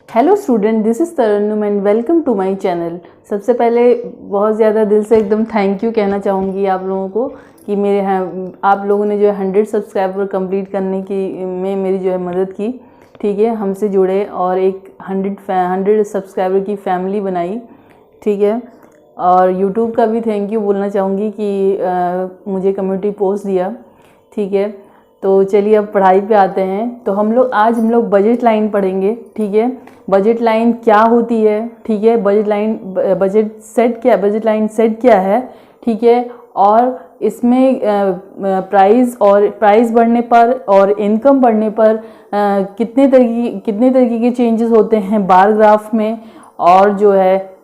Hello student, this is Tarannum and welcome to my channel. सबसे पहले बहुत ज़्यादा दिल से एकदम थैंक यू कहना चाहूँगी आप लोगों को कि मेरे आप लोगों ने जो है 100 सब्सक्राइबर कंप्लीट करने की में मेरी जो है मदद की। ठीक है, हमसे जुड़े और एक 100 सब्सक्राइबर की फैमिली बनाई। ठीक है, और यूट्यूब का भी थैंक यू बोलना चाहूँगी कि मुझे कम्युनिटी पोस्ट दिया। ठीक है, तो चलिए अब पढ़ाई पे आते हैं। तो आज हम लोग बजट लाइन पढ़ेंगे। ठीक है, बजट लाइन क्या होती है। ठीक है, बजट लाइन सेट क्या है। ठीक है, और इसमें प्राइस बढ़ने पर और इनकम बढ़ने पर कितने तरीके के चेंजेस होते हैं बार ग्राफ में। और जो है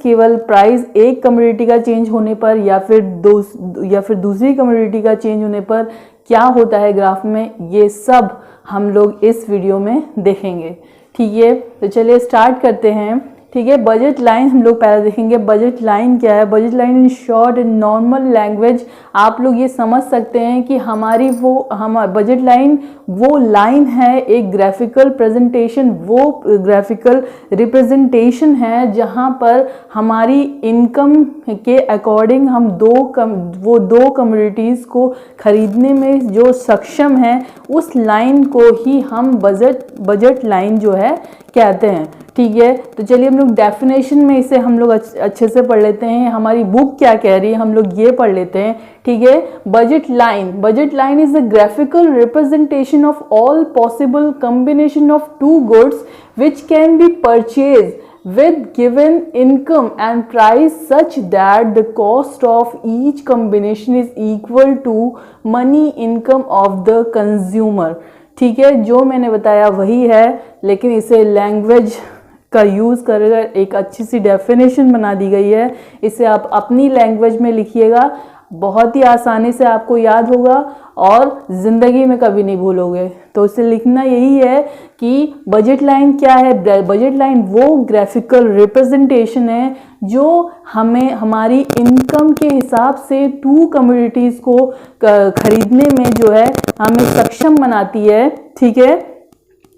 केवल प्राइस एक कम्युनिटी का चेंज होने पर या फिर दूसरी कम्युनिटी का चेंज होने पर क्या होता है ग्राफ में, ये सब हम लोग इस वीडियो में देखेंगे। ठीक है, तो चलिए स्टार्ट करते हैं। ठीक है, बजट लाइन हम लोग पहले देखेंगे। बजट लाइन क्या है? Budget line in short in normal language आप लोग ये समझ सकते हैं कि बजट लाइन वो लाइन है, एक ग्राफिकल प्रेजेंटेशन, वो ग्राफिकल रिप्रेजेंटेशन है जहाँ पर हमारी इनकम के अकॉर्डिंग हम दो कम्युनिटीज़ को खरीदने में जो सक्षम हैं उस लाइन को ही हम बजट लाइन जो है कहते हैं। ठीक है, तो चलिए हम लोग डेफिनेशन में इसे हम लोग अच्छे से पढ़ लेते हैं। हमारी बुक क्या कह रही है हम लोग ये पढ़ लेते हैं। ठीक है, budget line is a graphical representation of all possible combination of two goods which can be purchase with given income and price such that the cost of each combination is equal to money income of the consumer। ठीक है, जो मैंने बताया वही है, लेकिन इसे language का यूज़ कर एक अच्छी सी डेफिनेशन बना दी गई है। इसे आप अपनी लैंग्वेज में लिखिएगा, बहुत ही आसानी से आपको याद होगा और ज़िंदगी में कभी नहीं भूलोगे। तो इसे लिखना यही है कि बजट लाइन क्या है। बजट लाइन वो ग्राफिकल रिप्रेजेंटेशन है जो हमें हमारी इनकम के हिसाब से टू कम्युनिटीज़ को खरीदने में जो है हमें सक्षम बनाती है। ठीक है,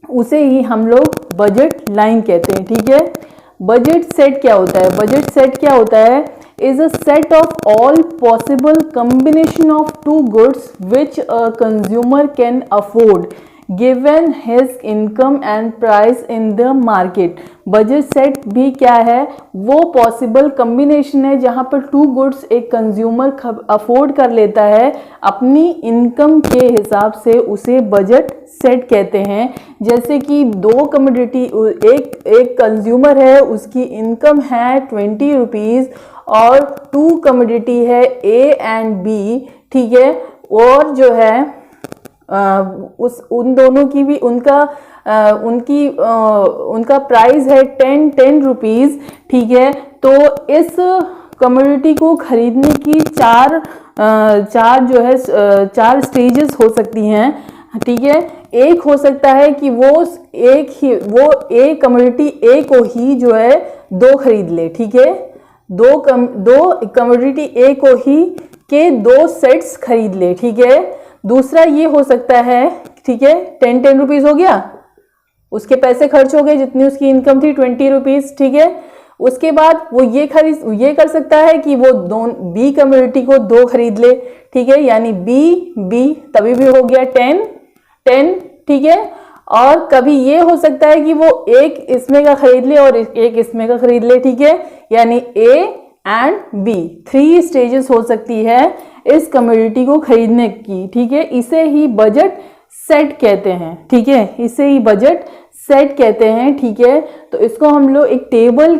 उसे ही हम लोग बजट लाइन कहते हैं। ठीक है, बजट सेट क्या होता है? बजट सेट क्या होता है? is a set of all possible combination of two goods which a consumer can afford given his income and price in the market। Budget set भी क्या है? वो पॉसिबल कम्बिनेशन है जहाँ पर टू गुड्स एक कंज्यूमर अफोर्ड कर लेता है अपनी इनकम के हिसाब से, उसे बजट सेट कहते हैं। जैसे कि दो कमोडिटी, एक कंज्यूमर है, उसकी इनकम है 20 रुपीज़ और टू कमोडिटी है ए एंड बी। ठीक है, और जो है उन दोनों की भी उनका प्राइस है 10 रुपीज़। ठीक है, तो इस कमोडिटी को खरीदने की चार स्टेजेस हो सकती हैं। ठीक है, एक हो सकता है कि वो कमोडिटी ए को ही जो है दो खरीद ले। ठीक है, दो कमोडिटी ए को ही के दो सेट्स खरीद ले। ठीक है, दूसरा ये हो सकता है, ठीक है, 10 रुपीज़ हो गया, उसके पैसे खर्च हो गए, जितनी उसकी इनकम थी 20 रुपीज़। ठीक है, उसके बाद वो ये कर सकता है कि वो बी कम्युनिटी को दो खरीद ले। ठीक है, यानी बी तभी भी हो गया 10। ठीक है, और कभी ये हो सकता है कि वो एक इसमें का खरीद ले और एक इसमें का खरीद ले। ठीक है, यानी ए एंड बी 3 स्टेजेस हो सकती है इस कम्युनिटी को खरीदने की। ठीक है, इसे ही बजट सेट कहते हैं। ठीक है, इसे ही बजट सेट कहते हैं। ठीक है, तो इसको हम लोग एक टेबल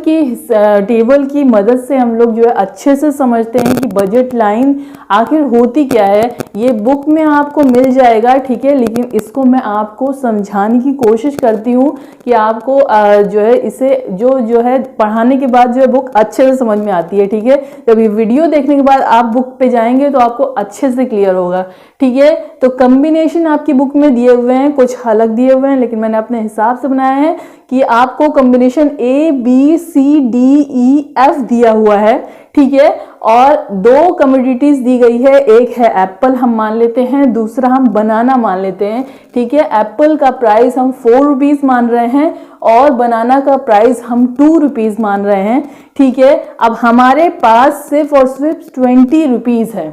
की मदद से हम लोग जो है अच्छे से समझते हैं कि बजट लाइन आखिर होती क्या है। ये बुक में आपको मिल जाएगा। ठीक है, लेकिन इसको मैं आपको समझाने की कोशिश करती हूँ कि आपको जो है इसे जो है पढ़ाने के बाद जो है बुक अच्छे से समझ में आती है। ठीक है, जब ये वीडियो देखने के बाद आप बुक पे जाएंगे तो आपको अच्छे से क्लियर होगा। ठीक है, तो कम्बिनेशन आपकी बुक में दिए हुए हैं, कुछ अलग दिए हुए हैं, लेकिन मैंने अपने हिसाब से बनाया है कि आपको combination A B C D E F दिया हुआ है। ठीक है। और दो कमोडिटीज दी गई है, एक है एप्पल हम मान लेते हैं, दूसरा हम बनाना मान लेते हैं, ठीक है। एप्पल का प्राइस हम 4 रुपीज मान रहे हैं और बनाना का प्राइस हम 2 रुपीज मान रहे हैं, ठीक है। अब हमारे पास सिर्फ और सिर्फ 20 रुपीज है,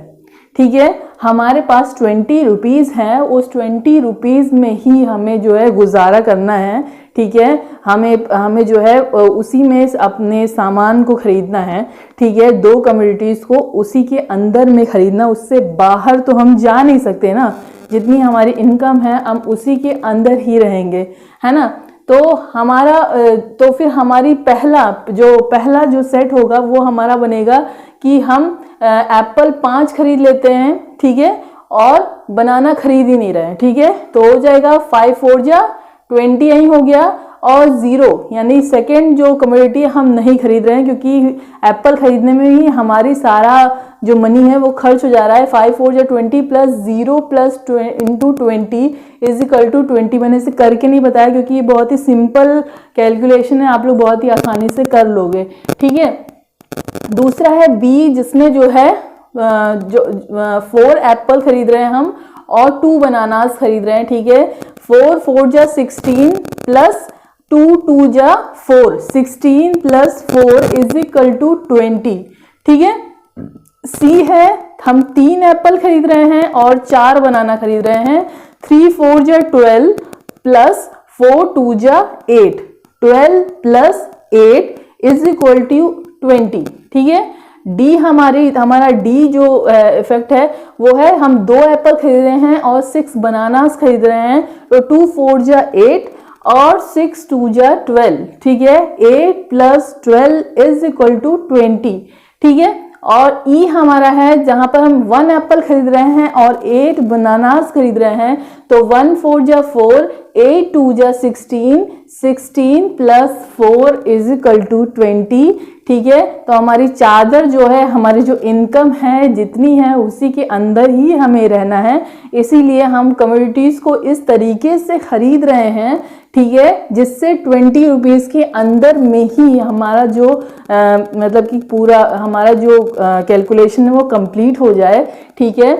ठीक है। हमारे पास 20 रुपीज है, उस 20 रुपीज में ही हमें जो है गुजारा करना है, ठीक है। हमें जो है उसी में अपने सामान को खरीदना है, ठीक है। दो कमोडिटीज को उसी के अंदर में खरीदना, उससे बाहर तो हम जा नहीं सकते ना। जितनी हमारी इनकम है हम उसी के अंदर ही रहेंगे, है ना। तो फिर हमारी पहला जो सेट होगा वो हमारा बनेगा कि हम एप्पल 5 खरीद लेते हैं, ठीक है, और बनाना खरीद ही नहीं रहे, ठीक है। तो हो जाएगा 5 4 जा 20 यही हो गया, और 0 यानी सेकेंड जो कमोडिटी हम नहीं खरीद रहे हैं, क्योंकि एप्पल खरीदने में ही हमारी सारा जो मनी है वो खर्च हो जा रहा है। 5 4 जा 20 plus 0 plus into 20 is equal to 20। मैंने इसे करके नहीं बताया क्योंकि ये बहुत ही सिंपल कैलकुलेशन है, आप लोग बहुत ही आसानी से कर लोगे, ठीक है। दूसरा है बी, जिसमें जो है 4 एप्पल खरीद रहे हैं हम और 2 बनानास खरीद रहे हैं, ठीक है। 4 4 जा 16 प्लस 2 2 जा 4, 16 प्लस 4 इज इक्वल टू 20, ठीक है। सी है, हम 3 एप्पल खरीद रहे हैं और 4 बनाना खरीद रहे हैं। 3 4 जा 12 प्लस 4 2 जा 8, 12 प्लस 8 इज इक्वल टू 20, ठीक है। डी हमारा डी जो इफेक्ट है वो है, हम 2 एप्पल खरीद रहे हैं और 6 बनानास खरीद रहे हैं, तो 2 4 जा 8 और 6 2 जा 12, ठीक है। 8 प्लस 12 इज इक्वल टू 20, ठीक है। और ई हमारा है, जहां पर हम 1 एप्पल खरीद रहे हैं और 8 बनानास खरीद रहे हैं, तो 1 4 जा 4, 8 2 जा 16, 16 प्लस 4 इज इक्वल टू 20, ठीक है। तो हमारी चादर जो है, हमारी जो इनकम है जितनी है उसी के अंदर ही हमें रहना है, इसीलिए हम कमोडिटीज को इस तरीके से खरीद रहे हैं, ठीक है, जिससे 20 रुपीज के अंदर में ही हमारा जो मतलब कि पूरा हमारा जो कैलकुलेशन है वो कंप्लीट हो जाए, ठीक है।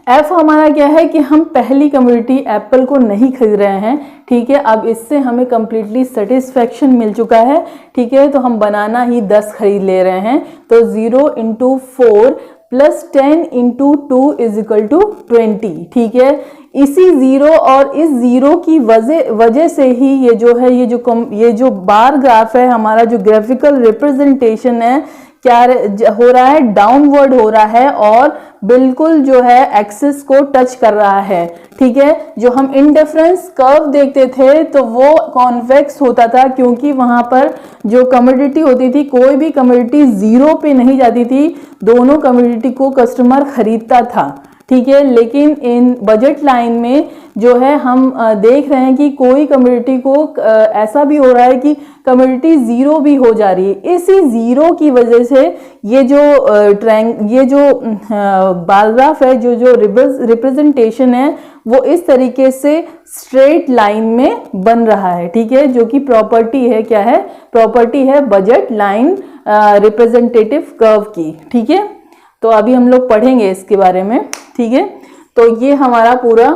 एफ हमारा क्या है कि हम पहली कमोडिटी एप्पल को नहीं खरीद रहे हैं, ठीक है। अब इससे हमें कंप्लीटली सेटिस्फेक्शन मिल चुका है, ठीक है। तो हम बनाना ही 10 खरीद ले रहे हैं, तो 0 into 4 plus 10 into 2 is equal to 20, ठीक है। इसी 0 और इस 0 की वजह से ही ये जो है ये जो बार ग्राफ है, हमारा जो ग्राफिकल रिप्रेजेंटेशन है क्या हो रहा है, डाउनवर्ड हो रहा है और बिल्कुल जो है एक्सिस को टच कर रहा है, ठीक है। जो हम इंडिफरेंस कर्व देखते थे तो वो कॉन्वेक्स होता था, क्योंकि वहां पर जो कमोडिटी होती थी, कोई भी कमोडिटी 0 पे नहीं जाती थी, दोनों कमोडिटी को कस्टमर खरीदता था, ठीक है। लेकिन इन बजट लाइन में जो है हम देख रहे हैं कि कोई कमोडिटी को ऐसा भी हो रहा है कि कमोडिटी 0 भी हो जा रही है। इसी 0 की वजह से ये जो बार ग्राफ है, जो रिप्रेजेंटेशन है वो इस तरीके से स्ट्रेट लाइन में बन रहा है, ठीक है। जो कि प्रॉपर्टी है, क्या है, प्रॉपर्टी है बजट लाइन रिप्रेजेंटेटिव कर्व की, ठीक है। तो अभी हम लोग पढ़ेंगे इसके बारे में, ठीक है। तो ये हमारा पूरा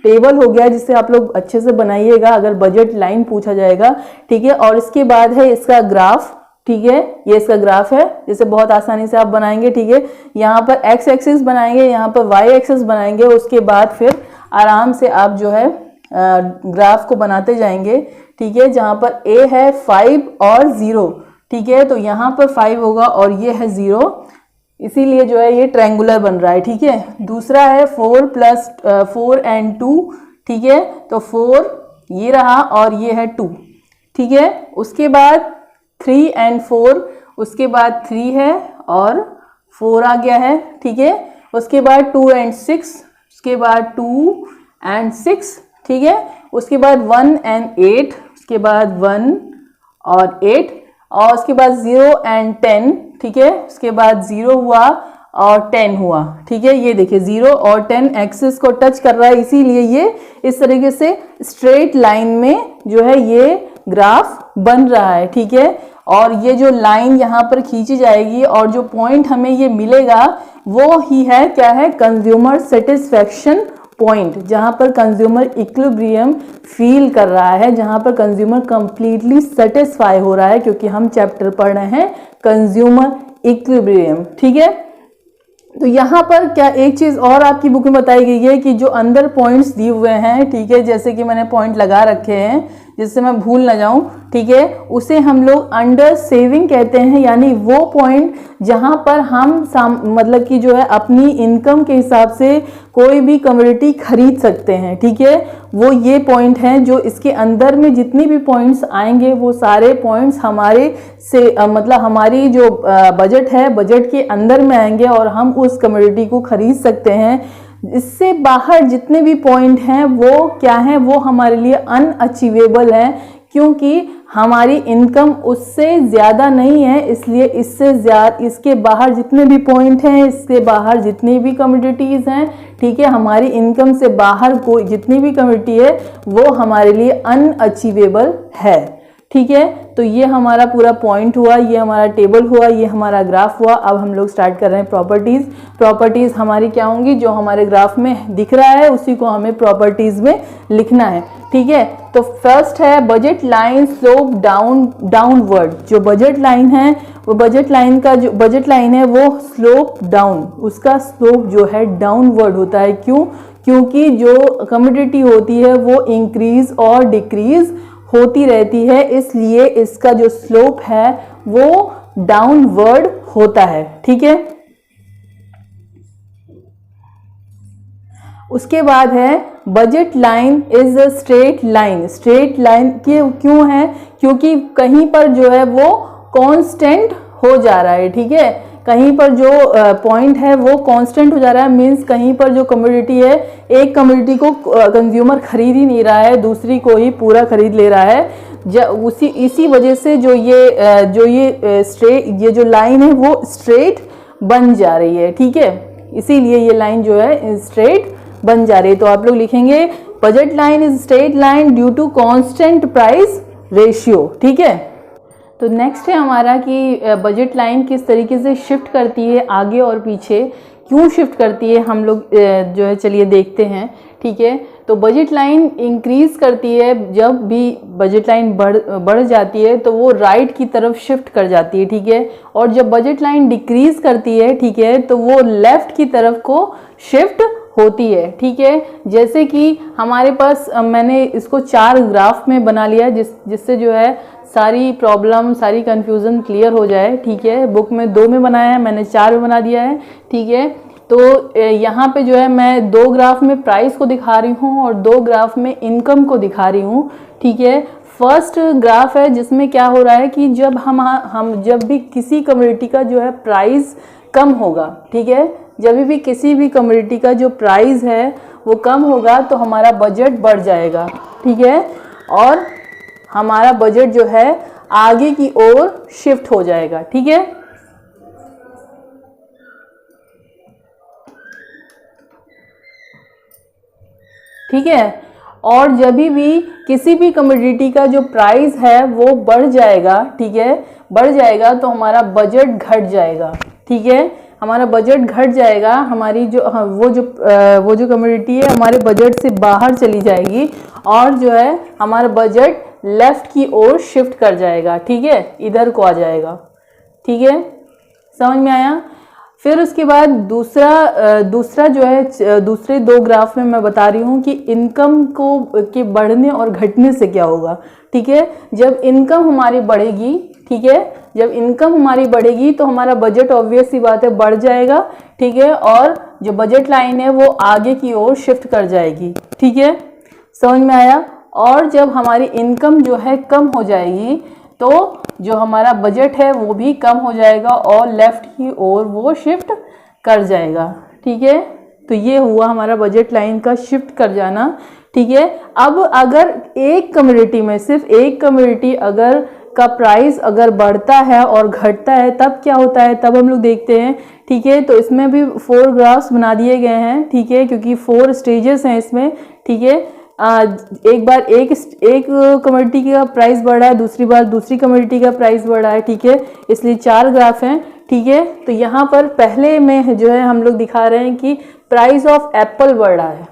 टेबल हो गया, जिसे आप लोग अच्छे से बनाइएगा अगर बजट लाइन पूछा जाएगा, ठीक है। और इसके बाद है इसका ग्राफ, ठीक है। ये इसका ग्राफ है, जिसे बहुत आसानी से आप बनाएंगे, ठीक है। यहाँ पर एक्स एक्सिस बनाएंगे, यहाँ पर वाई एक्सिस बनाएंगे, उसके बाद फिर आराम से आप जो है ग्राफ को बनाते जाएंगे, ठीक है। जहाँ पर ए है 5 और 0, ठीक है। तो यहाँ पर 5 होगा और ये है 0, इसीलिए जो है ये ट्रायंगुलर बन रहा है, ठीक है। दूसरा है 4 प्लस 4 एंड 2, ठीक है। तो 4 ये रहा और ये है 2, ठीक है। उसके बाद 3 एंड 4, उसके बाद 3 है और 4 आ गया है, ठीक है। उसके बाद 2 एंड 6, उसके बाद 2 एंड 6, ठीक है। उसके बाद 1 एंड 8, उसके बाद 1 और 8, और उसके बाद 0 एंड 10, ठीक है। उसके बाद 0 हुआ और 10 हुआ, ठीक है। ये देखिए 0 और 10 एक्सिस को टच कर रहा है, इसीलिए ये इस तरीके से स्ट्रेट लाइन में जो है ये ग्राफ बन रहा है, ठीक है। और ये जो लाइन यहाँ पर खींची जाएगी और जो पॉइंट हमें ये मिलेगा वो ही है क्या है, कंज्यूमर सेटिस्फैक्शन पॉइंट, जहां पर कंज्यूमर इक्विलिब्रियम फील कर रहा है, जहां पर कंज्यूमर कंप्लीटली सेटिस्फाई हो रहा है, क्योंकि हम चैप्टर पढ़ रहे हैं कंज्यूमर इक्विलिब्रियम। ठीक है, तो यहाँ पर क्या एक चीज और आपकी बुक में बताई गई है कि जो अंदर पॉइंट्स दिए हुए हैं, ठीक है, जैसे कि मैंने पॉइंट लगा रखे हैं जिससे मैं भूल ना जाऊं, ठीक है, उसे हम लोग अंडर सेविंग कहते हैं, यानी वो पॉइंट जहां पर हम मतलब कि जो है अपनी इनकम के हिसाब से कोई भी कमोडिटी खरीद सकते हैं। ठीक है, वो ये पॉइंट हैं जो इसके अंदर में जितनी भी पॉइंट्स आएंगे वो सारे पॉइंट्स हमारे से मतलब हमारी जो बजट है, बजट के अंदर में आएंगे और हम उस कमोडिटी को खरीद सकते हैं। इससे बाहर जितने भी पॉइंट हैं वो क्या हैं, वो हमारे लिए अनअचीवेबल हैं, क्योंकि हमारी इनकम उससे ज़्यादा नहीं है, इसलिए इससे ज़्यादा इसके बाहर जितने भी पॉइंट हैं, इसके बाहर जितनी भी कमोडिटीज़ हैं, ठीक है, हमारी इनकम से बाहर कोई जितनी भी कमोडिटी है वो हमारे लिए अनअचीवेबल है। ठीक है, तो ये हमारा पूरा पॉइंट हुआ, ये हमारा टेबल हुआ, ये हमारा ग्राफ हुआ। अब हम लोग स्टार्ट कर रहे हैं प्रॉपर्टीज़। प्रॉपर्टीज़ हमारी क्या होंगी, जो हमारे ग्राफ में दिख रहा है उसी को हमें प्रॉपर्टीज़ में लिखना है। ठीक है, तो फर्स्ट है बजट लाइन स्लोप डाउनवर्ड। जो बजट लाइन है वो बजट लाइन का जो बजट लाइन है वो स्लोप डाउन, उसका स्लोप जो है डाउनवर्ड होता है। क्यों? क्योंकि जो कमोडिटी होती है वो इंक्रीज और डिक्रीज होती रहती है, इसलिए इसका जो स्लोप है वो डाउनवर्ड होता है। ठीक है, उसके बाद है budget line is a straight line. Straight line क्यों है? क्योंकि कहीं पर जो है वो कांस्टेंट हो जा रहा है। ठीक है, कहीं पर जो पॉइंट है वो कांस्टेंट हो जा रहा है, मींस कहीं पर जो कमोडिटी है, एक कमोडिटी को कंज्यूमर खरीद ही नहीं रहा है, दूसरी को ही पूरा खरीद ले रहा है। इसी वजह से जो ये जो लाइन है वो स्ट्रेट बन जा रही है। ठीक है, इसीलिए ये लाइन जो है स्ट्रेट बन जा रही है। तो आप लोग लिखेंगे budget line is straight line due to constant price ratio. ठीक है, तो नेक्स्ट है हमारा कि बजट लाइन किस तरीके से शिफ्ट करती है आगे और पीछे, क्यों शिफ्ट करती है, हम लोग जो है चलिए देखते हैं। ठीक है, तो बजट लाइन इंक्रीज करती है, जब भी बजट लाइन बढ़ जाती है तो वो राइट की तरफ शिफ्ट कर जाती है। ठीक है, और जब बजट लाइन डिक्रीज करती है, ठीक है, तो वो लेफ्ट की तरफ को शिफ्ट होती है। ठीक है, जैसे कि हमारे पास मैंने इसको 4 ग्राफ में बना लिया जिससे जो है सारी प्रॉब्लम, सारी कंफ्यूजन क्लियर हो जाए। ठीक है, बुक में 2 में बनाया है, मैंने 4 में बना दिया है। ठीक है, तो यहाँ पे जो है मैं 2 ग्राफ में प्राइस को दिखा रही हूँ और 2 ग्राफ में इनकम को दिखा रही हूँ। ठीक है, फर्स्ट ग्राफ है जिसमें क्या हो रहा है कि जब हम जब भी किसी कमोडिटी का जो है प्राइस कम होगा, ठीक है, जब भी किसी भी कमोडिटी का जो प्राइस है वो कम होगा तो हमारा बजट बढ़ जाएगा। ठीक है, और हमारा बजट जो है आगे की ओर शिफ्ट हो जाएगा। ठीक है, ठीक है, और जब भी किसी भी कमोडिटी का जो प्राइस है वो बढ़ जाएगा, ठीक है, बढ़ जाएगा तो हमारा बजट घट जाएगा। ठीक है, हमारा बजट घट जाएगा, हमारी जो वो जो कमोडिटी है हमारे बजट से बाहर चली जाएगी और जो है हमारा बजट लेफ्ट की ओर शिफ्ट कर जाएगा। ठीक है, इधर को आ जाएगा। ठीक है, समझ में आया? फिर उसके बाद दूसरा जो है दूसरे 2 ग्राफ में मैं बता रही हूँ कि इनकम के बढ़ने और घटने से क्या होगा। ठीक है, जब इनकम हमारी बढ़ेगी, ठीक है, जब इनकम हमारी बढ़ेगी तो हमारा बजट ऑब्वियस सी बात है बढ़ जाएगा। ठीक है, और जो बजट लाइन है वो आगे की ओर शिफ्ट कर जाएगी। ठीक है, समझ में आया? और जब हमारी इनकम जो है कम हो जाएगी तो जो हमारा बजट है वो भी कम हो जाएगा और लेफ्ट की ओर वो शिफ्ट कर जाएगा। ठीक है, तो ये हुआ हमारा बजट लाइन का शिफ्ट कर जाना। ठीक है, अब अगर एक कमोडिटी में सिर्फ एक कमोडिटी अगर का प्राइस अगर बढ़ता है और घटता है तब क्या होता है, तब हम लोग देखते हैं। ठीक है, तो इसमें भी 4 ग्राफ्स बना दिए गए हैं। ठीक है, क्योंकि 4 स्टेजेस हैं इसमें। ठीक है, एक बार एक कमोडिटी का प्राइस बढ़ रहा है, दूसरी बार दूसरी कमोडिटी का प्राइस बढ़ रहा है, ठीक है। इसलिए 4 ग्राफ हैं, ठीक है। तो यहाँ पर पहले में जो है हम लोग दिखा रहे हैं कि प्राइस ऑफ एप्पल बढ़ रहा है,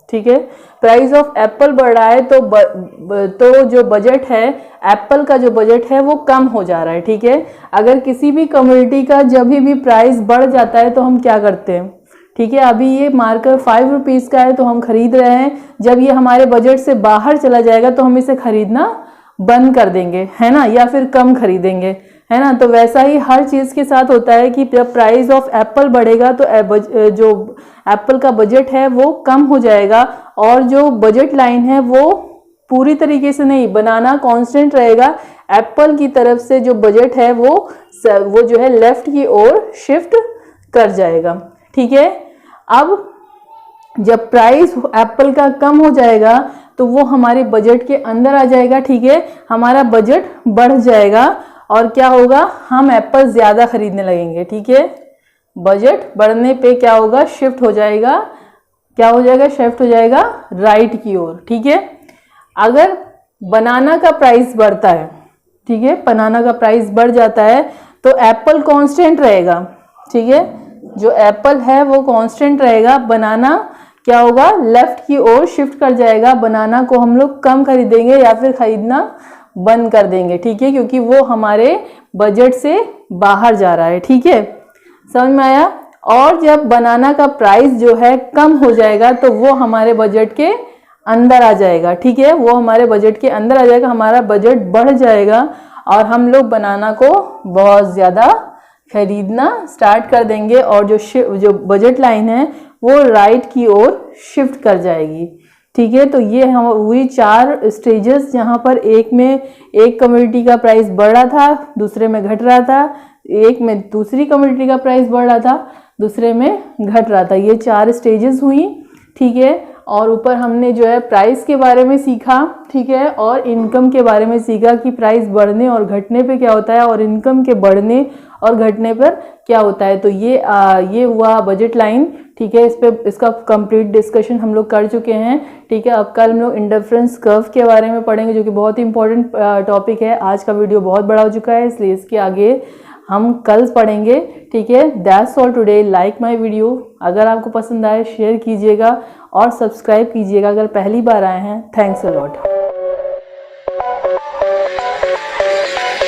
ठीक है। प्राइस ऑफ एप्पल बढ़ रहा है तो जो बजट है, एप्पल का जो बजट है वो कम हो जा रहा है, ठीक है। अगर किसी भी कमोडिटी का जब भी प्राइस बढ़ जाता है तो हम क्या करते हैं, ठीक है। अभी ये मार्कर 5 रुपीज़ का है तो हम खरीद रहे हैं, जब ये हमारे बजट से बाहर चला जाएगा तो हम इसे खरीदना बंद कर देंगे, है ना, या फिर कम खरीदेंगे, है ना। तो वैसा ही हर चीज़ के साथ होता है कि जब प्राइस ऑफ एप्पल बढ़ेगा तो जो एप्पल का बजट है वो कम हो जाएगा, और जो बजट लाइन है वो पूरी तरीके से नहीं, बनाना कांस्टेंट रहेगा। एप्पल की तरफ से जो बजट है वो जो है लेफ्ट की ओर शिफ्ट कर जाएगा, ठीक है। अब जब प्राइस एप्पल का कम हो जाएगा तो वो हमारे बजट के अंदर आ जाएगा, ठीक है। हमारा बजट बढ़ जाएगा और क्या होगा, हम एप्पल ज्यादा खरीदने लगेंगे, ठीक है। बजट बढ़ने पे क्या होगा, शिफ्ट हो जाएगा, क्या हो जाएगा, शिफ्ट हो जाएगा राइट की ओर, ठीक है। अगर बनाना का प्राइस बढ़ता है, ठीक है, बनाना का प्राइस बढ़ जाता है तो एप्पल कांस्टेंट रहेगा, ठीक है। जो एप्पल है वो कांस्टेंट रहेगा, बनाना क्या होगा, लेफ्ट की ओर शिफ्ट कर जाएगा। बनाना को हम लोग कम खरीदेंगे या फिर खरीदना बंद कर देंगे, ठीक है, क्योंकि वो हमारे बजट से बाहर जा रहा है, ठीक है। समझ में आया। और जब बनाना का प्राइस जो है कम हो जाएगा तो वो हमारे बजट के अंदर आ जाएगा, ठीक है। वो हमारे बजट के अंदर आ जाएगा, हमारा बजट बढ़ जाएगा और हम लोग बनाना को बहुत ज़्यादा खरीदना स्टार्ट कर देंगे, और जो बजट लाइन है वो राइट की ओर शिफ्ट कर जाएगी, ठीक है। तो ये हम हुई 4 स्टेजेस, जहाँ पर एक में एक कमोडिटी का प्राइस बढ़ रहा था, दूसरे में घट रहा था, एक में दूसरी कमोडिटी का प्राइस बढ़ रहा था, दूसरे में घट रहा था। ये 4 स्टेजेस हुई, ठीक है। और ऊपर हमने जो है प्राइस के बारे में सीखा, ठीक है, और इनकम के बारे में सीखा कि प्राइस बढ़ने और घटने पे क्या होता है और इनकम के बढ़ने और घटने पर क्या होता है। तो ये हुआ बजट लाइन, ठीक है। इसका कंप्लीट डिस्कशन हम लोग कर चुके हैं, ठीक है। अब कल हम लोग इंडिफरेंस कर्व के बारे में पढ़ेंगे, जो कि बहुत ही इंपॉर्टेंट टॉपिक है। आज का वीडियो बहुत बड़ा हो चुका है, इसलिए इसके आगे हम कल पढ़ेंगे, ठीक है। That's all today. Like my video, अगर आपको पसंद आए शेयर कीजिएगा और सब्सक्राइब कीजिएगा अगर पहली बार आए हैं। Thanks a lot.